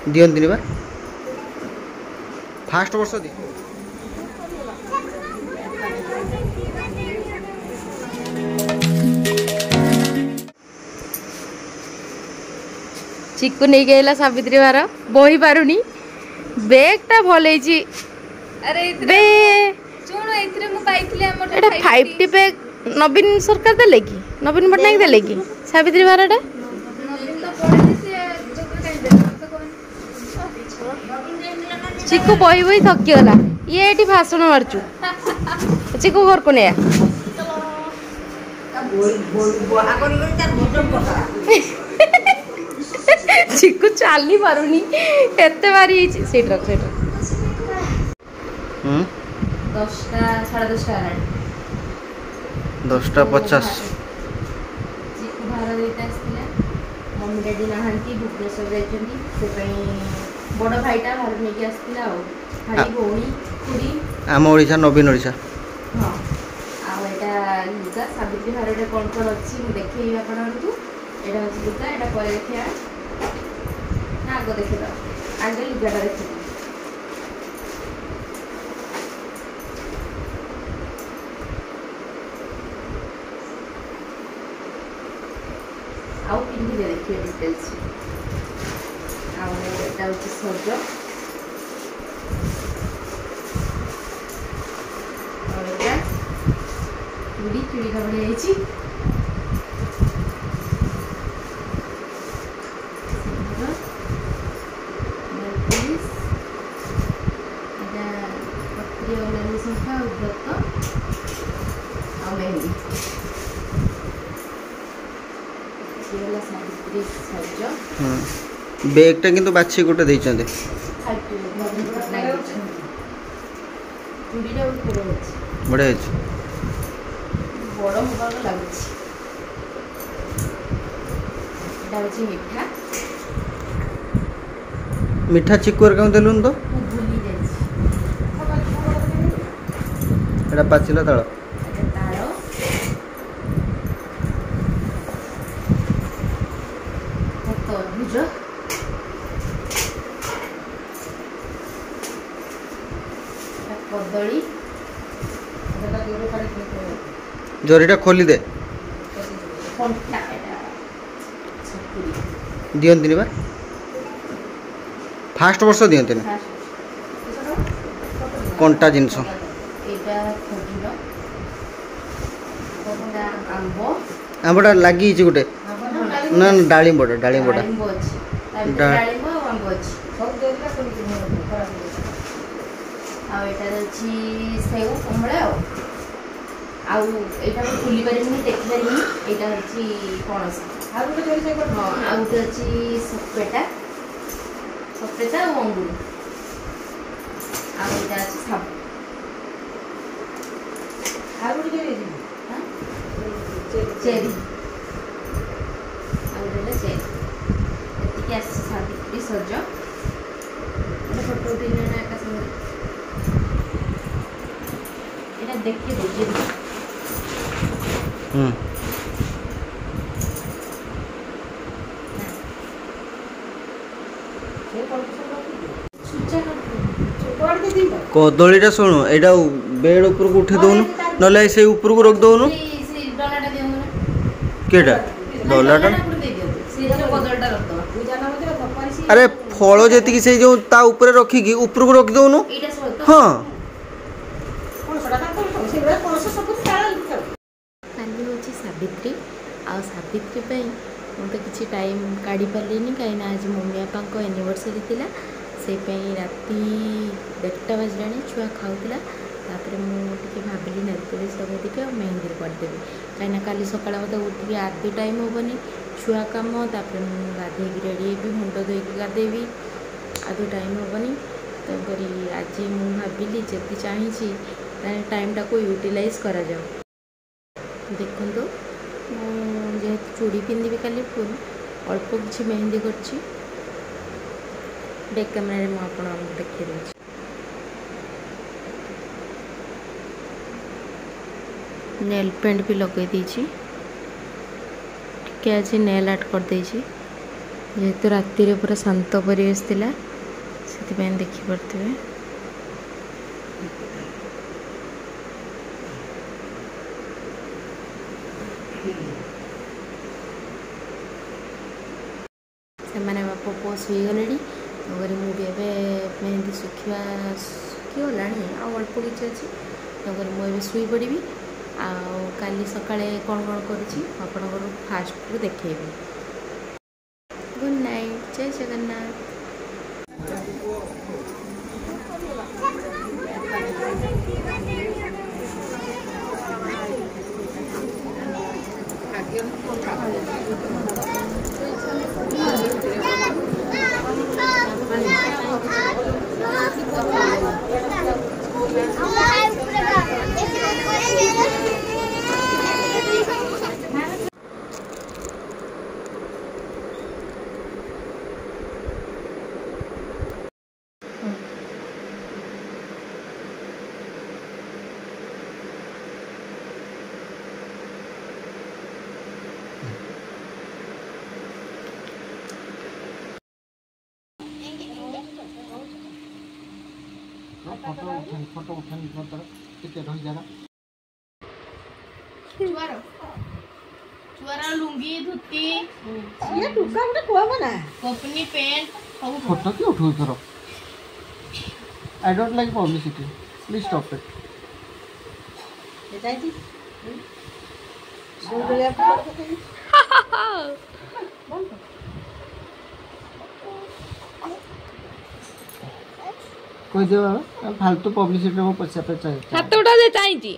दियंतिनी बा फास्ट वर्ष दी चिक्कू नहीं गला सावित्री बार बोही पारुनी बेगटा भल अरे बे सुनो एथरे मु पाइथिले हमर एटा 5टी बैग नवीन सरकार देले कि नवीन पटनायक देले कि सावित्री बारटा चिक्कू बोही बोही थकी गला ये एटी भाषण मारचु चिक्कू घर को नया चिक्कू चली पारुनी एते बारी सीट रख 10टा 10:50 चिक्कू भार देता आसला मम्मी डैडी नहांती भुवनेश्वर जाइछंती से बड़ भाईटा भार नेकी आसला भाई भौणी पूरी आम ओडिशा नवीन ओडिशा हाँ आटा लुगा सावित्री भार कौन कौन अच्छी देखी आपको यहाँ हूँ लुगा यहाँ पर देखा ना आग देखे आगे लुगाटा देख आउ पिंधि देखिए डिटेल्स आटा हूँ सज चूड़ी चूड़ी का बढ़िया संख्या व्रत आ मेहंदी सावित्री सज बैगटा किंतु बाछी गोटे देइचंदे चूड़ीटा बढ़िया अछि बड़ होबार लगुच मीठा मीठा चिक्कुर कौन देलुन तो भूली एटा पाचिला ताଳ तरबुज कदली जरीटा खोली दे दियंतिनी बा फास्ट वर्ष दियंतिनी कंटा जिनस आंबटा लगी गोटे ना डाळिंबटा डाळिंबटा सेव कमला आईटा खुली पारे देखी पारे यहाँ हूँ पणस हाँ आउटे अच्छी सपेटा सपेटा और अंगूर आईटा अच्छी साबु चेरी आउटे चेरी एति आस सावित्री सज फोटो उठे एका संगे यहाँ देखिए दीजिए कदलीटा शुणु एटा बेड ऊपर को उठे दउनु नले से ऊपर को रख दउनु केटा डलाटा अरे फल जेतिकी से जो ता ऊपर रखी की ऊपर को रख दउनु हां काली हूँ सावित्री आ सावित्री मत कि टाइम काढ़ी पारे कहीं आज मम्मी बापा एनिवर्सरी थी से राति 1:30 बजला छुआ खाऊला मुझे भाविली नेलपॉलिश लगेदेवी और मेहंदी करदेवी कहीं काली सका मत उठी आदि टाइम हेनी छुआ कम गाधे रेडी भी मुंड धोईकी गाधेबी आदि टाइम हेनी तेणुक आज मुझे भाविली जदि चाहिए टाइमटा को यूटिलाइज करा जाओ देखो जेहेतु चूड़ी पिंधि काली फुल अल्प किसी मेहंदी कर बैक कैमेरा मुझे देखी दूसरी नेल पेंट भी लगे टी आज नेल आर्ट कर जेहेतु राति पूरा शांत परिवेश थिला से देखी पारे से बापा पुओ शुईगले मुझे मेहंदी सुखीगला अल्प किसी अच्छी मुझे शुई पड़ी काली सकाळे कौन कौन कर फास्ट देखेबी। गुड नाइट, जय जगन्नाथ। फोटो उठानी टिके रही जाना छुआरा लुंगी धोती ये टुका मते कोआ मना कंपनी पैंट सब फोटो क्यों उठो करो। I don't like publicity, please stop it. बेटाई दो गया कोई दे बाबा फालतू पब्लिसिटी में पैसा पे चाहिए। हाथ उठा दे चाहिए